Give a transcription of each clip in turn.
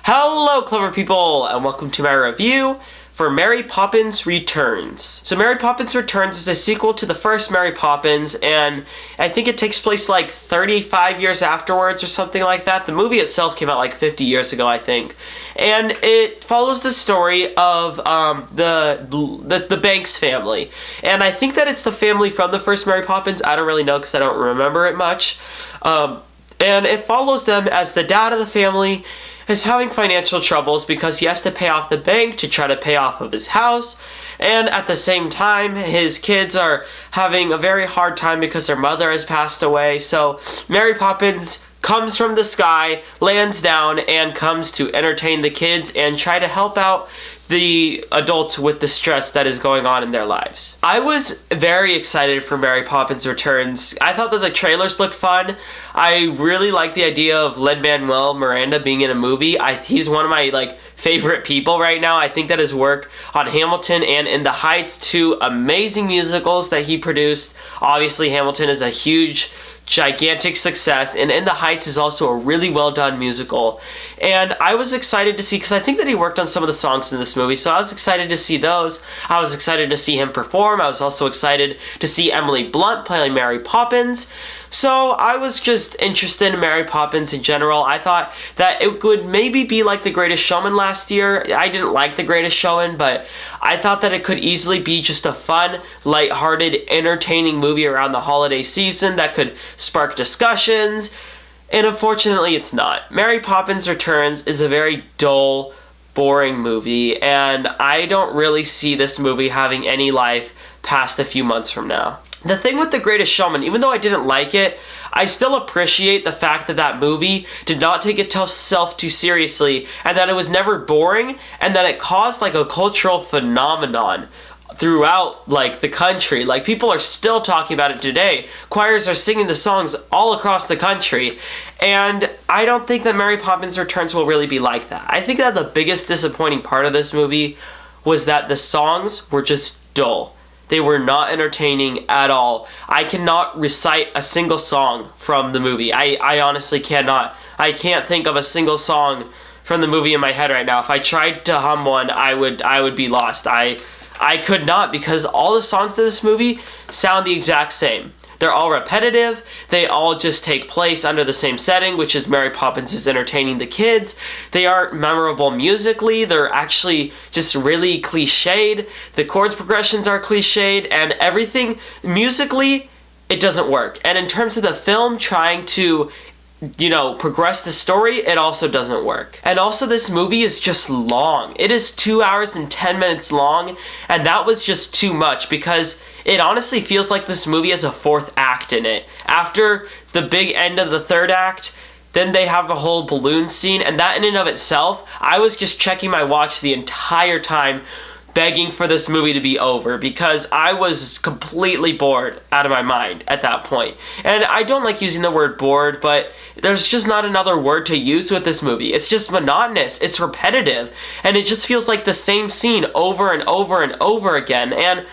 Hello, clever people, and welcome to my review for Mary Poppins Returns. So Mary Poppins Returns is a sequel to the first Mary Poppins, and I think it takes place like 35 years afterwards or something like that. The movie itself came out like 50 years ago, I think. And it follows the story of the Banks family. And I think that it's the family from the first Mary Poppins. I don't really know because I don't remember it much. And it follows them as the dad of the family is having financial troubles because he has to pay off the bank to try to pay off of his house, and at the same time his kids are having a very hard time because their mother has passed away. So Mary Poppins comes from the sky, lands down, and comes to entertain the kids and try to help out the adults with the stress that is going on in their lives. I was very excited for Mary Poppins Returns. I thought that the trailers looked fun. I really like the idea of Lin-Manuel Miranda being in a movie. He's one of my favorite people right now. I think that his work on Hamilton and In the Heights, two amazing musicals that he produced. Obviously, Hamilton is a huge, gigantic success, and In the Heights is also a really well done musical. And I was excited to see, because I think that he worked on some of the songs in this movie, so I was excited to see those. I was excited to see him perform. I was also excited to see Emily Blunt playing Mary Poppins. So I was just interested in Mary Poppins in general. I thought that it would maybe be like The Greatest Showman last year. I didn't like The Greatest Showman, but I thought that it could easily be just a fun, lighthearted, entertaining movie around the holiday season that could spark discussions. And unfortunately, it's not. Mary Poppins Returns is a very dull, boring movie, and I don't really see this movie having any life past a few months from now. The thing with The Greatest Showman, even though I didn't like it, I still appreciate the fact that that movie did not take itself too seriously, and that it was never boring, and that it caused a cultural phenomenon throughout the country. People are still talking about it today. Choirs are singing the songs all across the country, and I don't think that Mary Poppins Returns will really be like that. I think that the biggest disappointing part of this movie was that the songs were just dull. They were not entertaining at all. I cannot recite a single song from the movie. I honestly cannot. I can't think of a single song from the movie in my head right now. If I tried to hum one, I would be lost. I could not, because all the songs in this movie sound the exact same. They're all repetitive. They all just take place under the same setting, which is Mary Poppins is entertaining the kids. They aren't memorable musically. They're actually just really cliched. The chords progressions are cliched, and everything musically, it doesn't work. And in terms of the film trying to progress the story, it also doesn't work. And also, this movie is just long. It is 2 hours and 10 minutes long, and that was just too much, because it honestly feels like this movie has a fourth act in it. After the big end of the third act, then they have the whole balloon scene, and that in and of itself, I was just checking my watch the entire time, begging for this movie to be over, because I was completely bored out of my mind at that point. And I don't like using the word bored, but there's just not another word to use with this movie. It's just monotonous, it's repetitive, and it just feels like the same scene over and over and over again. And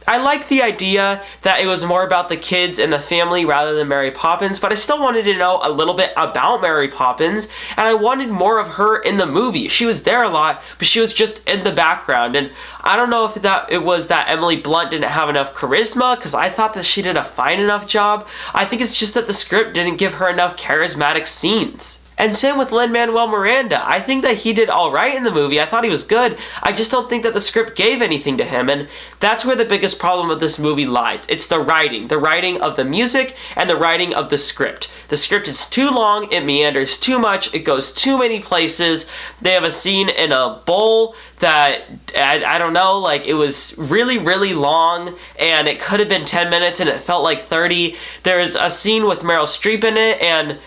I like the idea that it was more about the kids and the family rather than Mary Poppins, but I still wanted to know a little bit about Mary Poppins, and I wanted more of her in the movie. She was there a lot, but she was just in the background, and I don't know if it was that Emily Blunt didn't have enough charisma, because I thought that she did a fine enough job. I think it's just that the script didn't give her enough charismatic scenes. And same with Lin-Manuel Miranda. I think that he did alright in the movie. I thought he was good. I just don't think that the script gave anything to him, and that's where the biggest problem with this movie lies. It's the writing of the music and the writing of the script. The script is too long, it meanders too much, it goes too many places. They have a scene in a bowl that, I don't know, it was really, really long, and it could have been 10 minutes and it felt like 30. There's a scene with Meryl Streep in it, and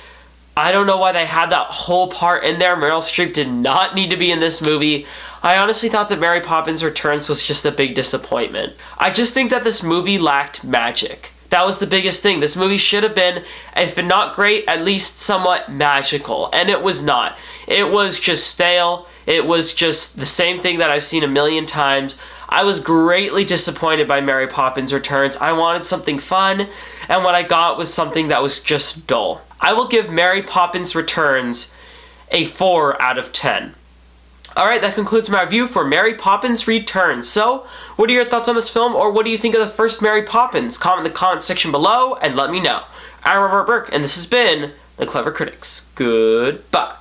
I don't know why they had that whole part in there. Meryl Streep did not need to be in this movie. I honestly thought that Mary Poppins Returns was just a big disappointment. I just think that this movie lacked magic. That was the biggest thing. This movie should have been, if not great, at least somewhat magical. And it was not. It was just stale. It was just the same thing that I've seen a million times. I was greatly disappointed by Mary Poppins Returns. I wanted something fun, and what I got was something that was just dull. I will give Mary Poppins Returns a 4 out of 10. Alright, that concludes my review for Mary Poppins Returns. So, what are your thoughts on this film, or what do you think of the first Mary Poppins? Comment in the comment section below and let me know. I'm Robert Burke, and this has been The Clever Critics. Goodbye.